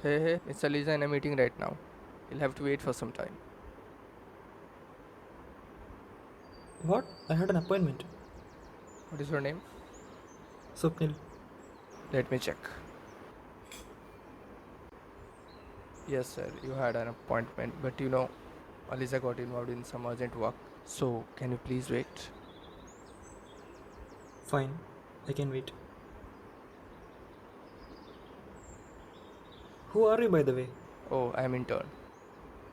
Hey, Miss Aliza in a meeting right now. You'll have to wait for some time. What? I had an appointment. What is your name? Swapnil. Let me check. Yes, sir, you had an appointment, but Aliza got involved in some urgent work. So, can you please wait? Fine. I can wait. Who are you, by the way? Oh, I'm intern.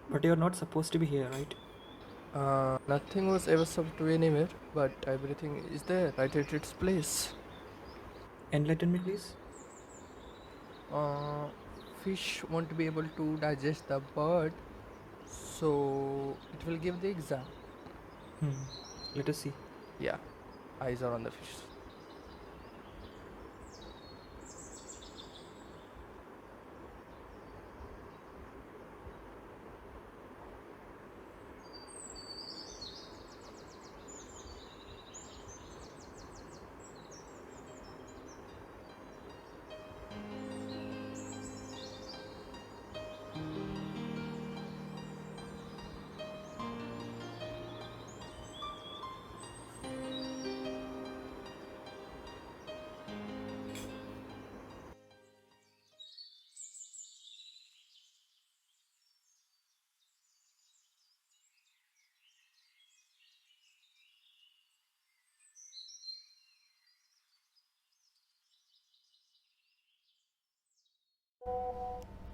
But you're not supposed to be here, right? Nothing was ever sub to anywhere, but everything is there, right at its place. Enlighten me, please. Uh, Fish won't be able to digest the bird, so it will give the exam. Hmm. Let us see. Yeah, eyes are on the fish.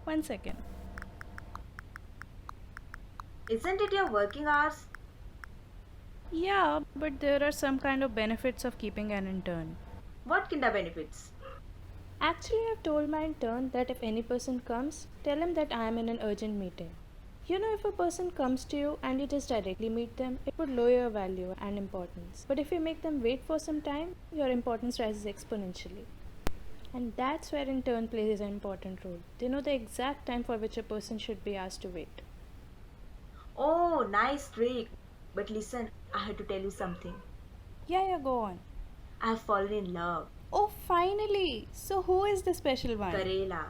1 second. Isn't it your working hours? Yeah, but there are some kind of benefits of keeping an intern. What kind of benefits? Actually, I've told my intern that if any person comes, tell him that I am in an urgent meeting. You know, if a person comes to you and you just directly meet them, it would lower your value and importance. But if you make them wait for some time, your importance rises exponentially. And that's where intern plays an important role. They know the exact time for which a person should be asked to wait. Oh, nice trick. But listen, I have to tell you something. Yeah, go on. I have fallen in love. Oh, finally! So, who is the special one? Karela.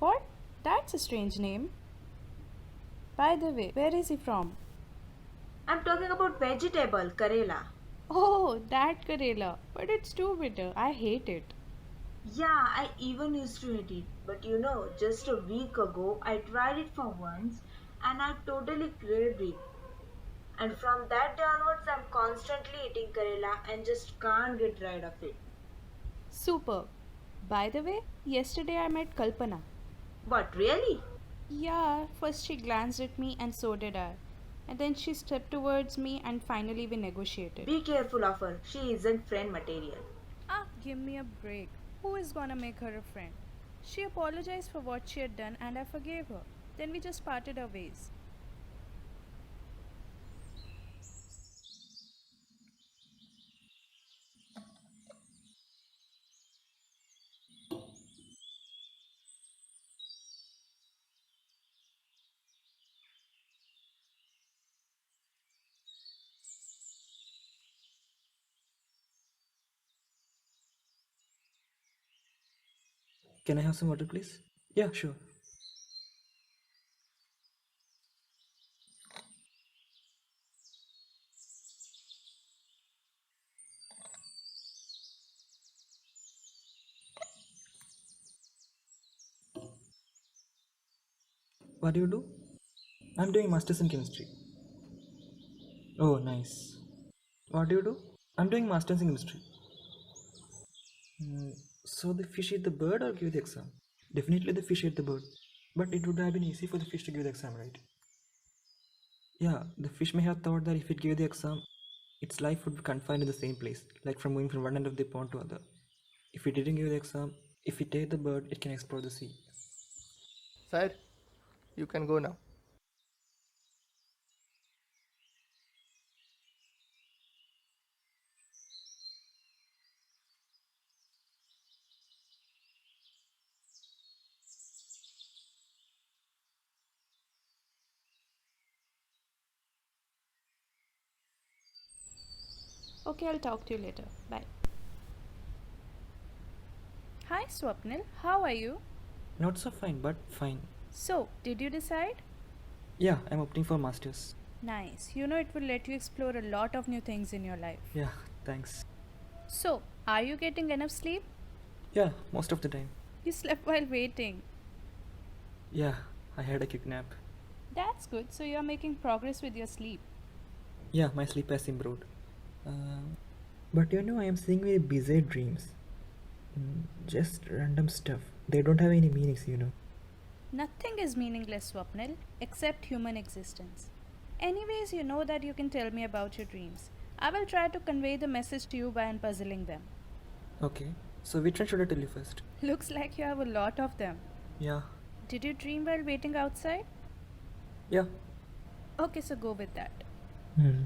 What? That's a strange name. By the way, where is he from? I'm talking about vegetable, Karela. Oh, that Karela. But it's too bitter. I hate it. Yeah, I even used to hate it. But just a week ago, I tried it for once and I totally craved it. And from that day onwards, I'm constantly eating Karela and just can't get rid of it. Superb. By the way, yesterday I met Kalpana. What, really? Yeah, first she glanced at me and so did I. And then she stepped towards me and finally we negotiated. Be careful of her. She isn't friend material. Ah, give me a break. Who is gonna make her a friend? She apologized for what she had done and I forgave her. Then we just parted our ways. Can I have some water, please? Yeah, sure. What do you do? I'm doing masters in chemistry. Oh, nice. What do you do? I'm doing masters in chemistry. Hmm. So the fish ate the bird or give the exam? Definitely the fish ate the bird. But it would have been easy for the fish to give the exam, right? Yeah, the fish may have thought that if it gave the exam, its life would be confined in the same place, like from moving from one end of the pond to other. If it didn't give the exam, if it ate the bird, it can explore the sea. Sir, you can go now. Okay, I'll talk to you later. Bye. Hi Swapnil, how are you? Not so fine, but fine. So, did you decide? Yeah, I'm opting for masters. Nice. You know, it will let you explore a lot of new things in your life. Yeah, thanks. So, are you getting enough sleep? Yeah, most of the time. You slept while waiting. Yeah, I had a quick nap. That's good. So, you're making progress with your sleep. Yeah, my sleep has improved. But I am seeing very bizarre dreams. Just random stuff. They don't have any meanings. Nothing is meaningless, Swapnil, except human existence. Anyways, you know that you can tell me about your dreams. I will try to convey the message to you by unpuzzling them. Okay, so which one should I tell you first? Looks like you have a lot of them. Yeah, Did you dream while waiting outside? yeah. Okay, so go with that. Hmm.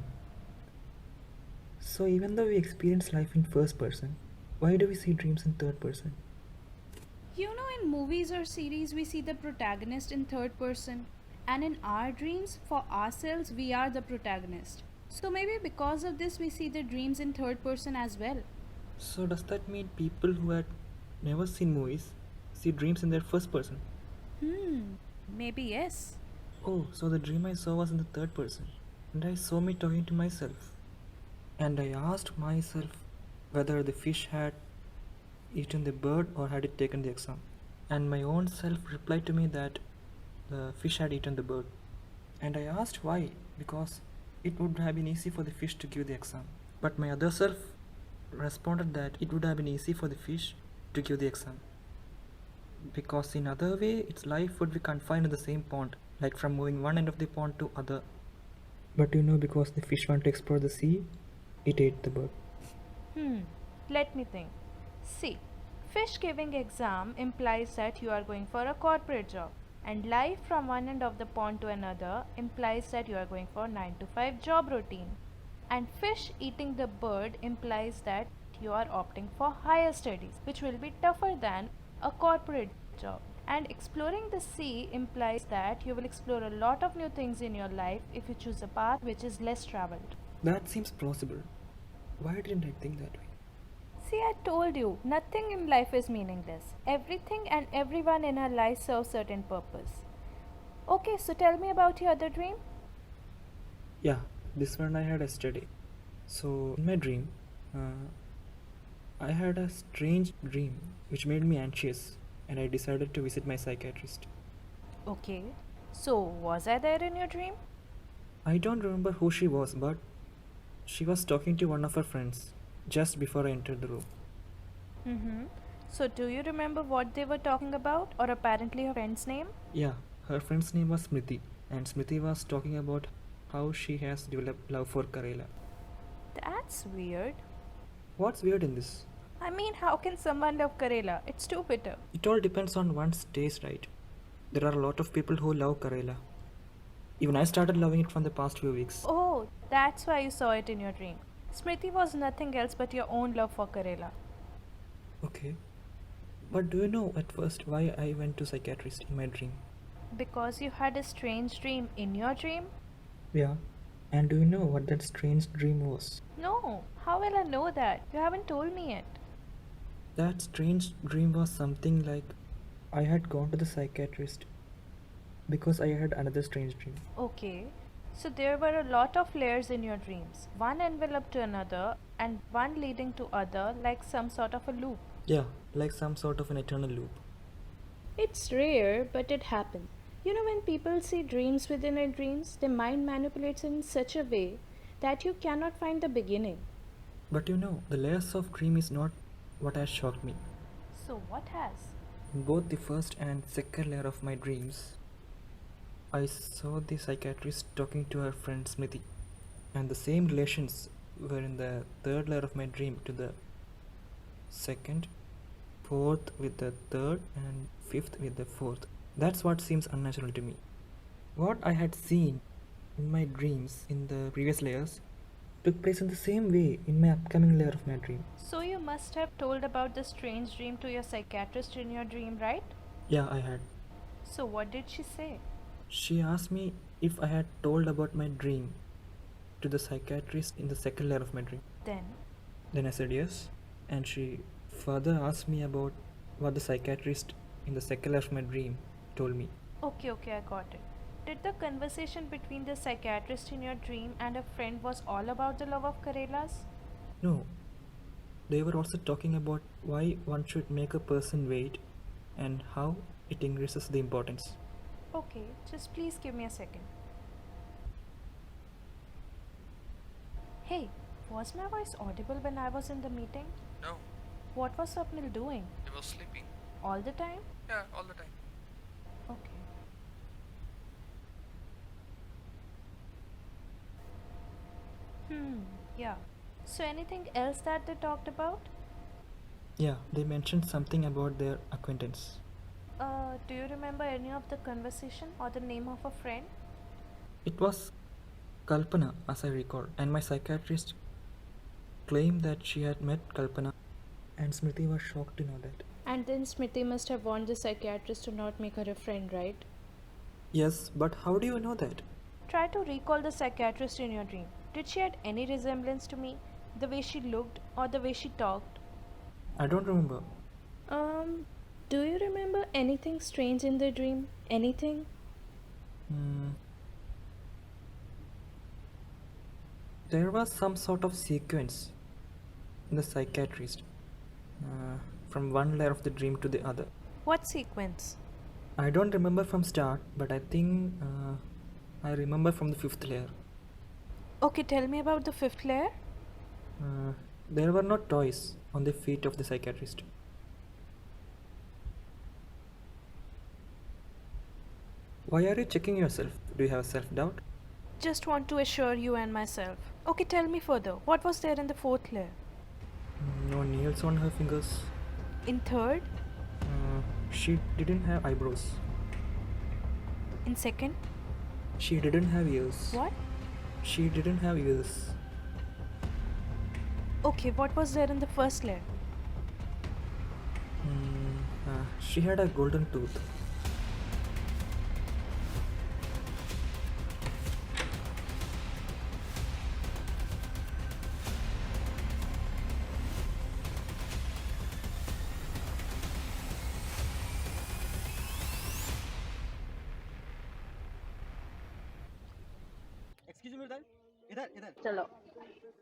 So even though we experience life in first person, why do we see dreams in third person? You know, in movies or series, we see the protagonist in third person, and in our dreams, for ourselves, we are the protagonist. So maybe because of this, we see the dreams in third person as well. So does that mean people who had never seen movies see dreams in their first person? Maybe yes. Oh, so the dream I saw was in the third person, and I saw me talking to myself. And I asked myself whether the fish had eaten the bird or had it taken the exam. And my own self replied to me that the fish had eaten the bird. And I asked why, because it would have been easy for the fish to give the exam. But my other self responded that it would have been easy for the fish to give the exam. Because in other way, its life would be confined in the same pond, like from moving one end of the pond to other. But because the fish wanted to explore the sea, it ate the bird. Let me think. See, fish giving exam implies that you are going for a corporate job, and life from one end of the pond to another implies that you are going for 9 to 5 job routine. And fish eating the bird implies that you are opting for higher studies, which will be tougher than a corporate job. And exploring the sea implies that you will explore a lot of new things in your life if you choose a path which is less traveled. That seems plausible. Why didn't I think that way? See, I told you, nothing in life is meaningless. Everything and everyone in our life serves certain purpose. Okay, so tell me about your other dream. Yeah, this one I had yesterday. So, in my dream, uh, I had a strange dream which made me anxious, and I decided to visit my psychiatrist. Okay, so was I there in your dream? I don't remember who she was, but she was talking to one of her friends just before I entered the room. Mm-hmm. So do you remember what they were talking about, or apparently her friend's name? Yeah, her friend's name was Smriti, and Smriti was talking about how she has developed love for Karela. That's weird. What's weird in this? I mean, how can someone love Karela? It's too bitter. It all depends on one's taste, right? There are a lot of people who love Karela. Even I started loving it from the past few weeks. Oh, that's why you saw it in your dream. Smriti was nothing else but your own love for Karela. Okay. But do you know at first why I went to psychiatrist in my dream? Because you had a strange dream in your dream? Yeah. And do you know what that strange dream was? No, how will I know that? You haven't told me yet. That strange dream was something like I had gone to the psychiatrist because I had another strange dream. Okay, so there were a lot of layers in your dreams, one enveloped to another and one leading to other, like some sort of a loop. Yeah, like some sort of an eternal loop. It's rare, but it happens. You know, when people see dreams within their dreams, their mind manipulates it in such a way that you cannot find the beginning. But the layers of dream is not what has shocked me. So, what has? In both the first and second layer of my dreams, I saw the psychiatrist talking to her friend Smriti, and the same relations were in the third layer of my dream to the second, fourth with the third, and fifth with the fourth. That's what seems unnatural to me. What I had seen in my dreams in the previous layers took place in the same way in my upcoming layer of my dream. So, you must have told about the strange dream to your psychiatrist in your dream, right? Yeah, I had. So, what did she say? She asked me if I had told about my dream to the psychiatrist in the second layer of my dream. Then I said yes, and she further asked me about what the psychiatrist in the second life of my dream told me. Okay, okay, I got it. Did the conversation between the psychiatrist in your dream and a friend was all about the love of Karelas? No, they were also talking about why one should make a person wait and how it increases the importance. Okay, just please give me a second. Hey, was my voice audible when I was in the meeting? No, What was Swapnil doing? he was sleeping. All the time? Yeah, all the time. Okay. Yeah. So anything else that they talked about? Yeah, they mentioned something about their acquaintance. Do you remember any of the conversation or the name of a friend? It was Kalpana, as I recall, and my psychiatrist claimed that she had met Kalpana, and Smriti was shocked to know that. And then Smriti must have warned the psychiatrist to not make her a friend, right? Yes, but how do you know that? Try to recall the psychiatrist in your dream. Did she had any resemblance to me? The way she looked or the way she talked? I don't remember. Do you remember anything strange in the dream? Anything? Hmm. There was some sort of sequence in the psychiatrist from one layer of the dream to the other. What sequence? I don't remember from start, but I think I remember from the fifth layer. Okay, tell me about the fifth layer. There were no toys on the feet of the psychiatrist. Why are you checking yourself? Do you have self-doubt? Just want to assure you and myself. Okay, tell me further. What was there in the fourth layer? No nails on her fingers. In third? She didn't have eyebrows. In second? She didn't have ears. What? She didn't have ears. Okay, what was there in the first layer? She had a golden tooth. Excuse me इधर इधर इधर चलो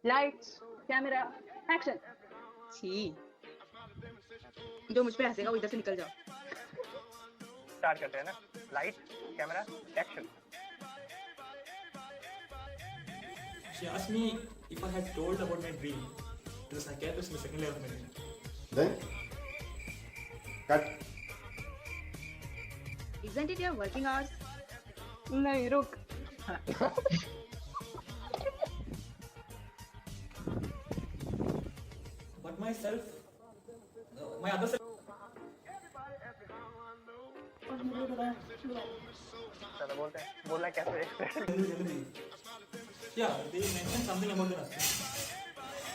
lights camera action छी जो मुझ पे हंसेगा वो इधर से निकल जाओ स्टार्ट करते हैं ना light camera action She asked me if I had told about my dream to the psychiatrist in the second layer of my dream. Then, cut. Isn't it your working hours नहीं रुक But myself, my other self. चलो बोलते हैं बोलना कैसे Yeah, they mentioned something about the husband.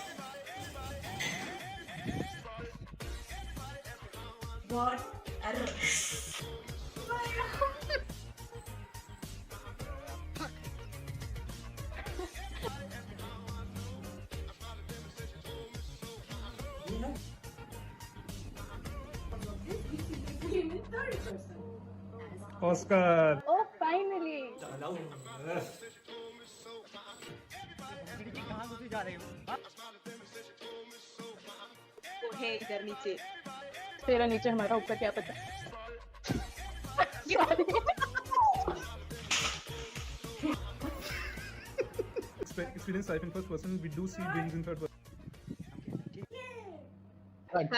What? Oscar oh finally कहाँ घुसी जा रही हो वो है इधर नीचे तेरा नीचे हमारा ऊपर क्या पता Experience life in first person. We do see dreams in third person. Cut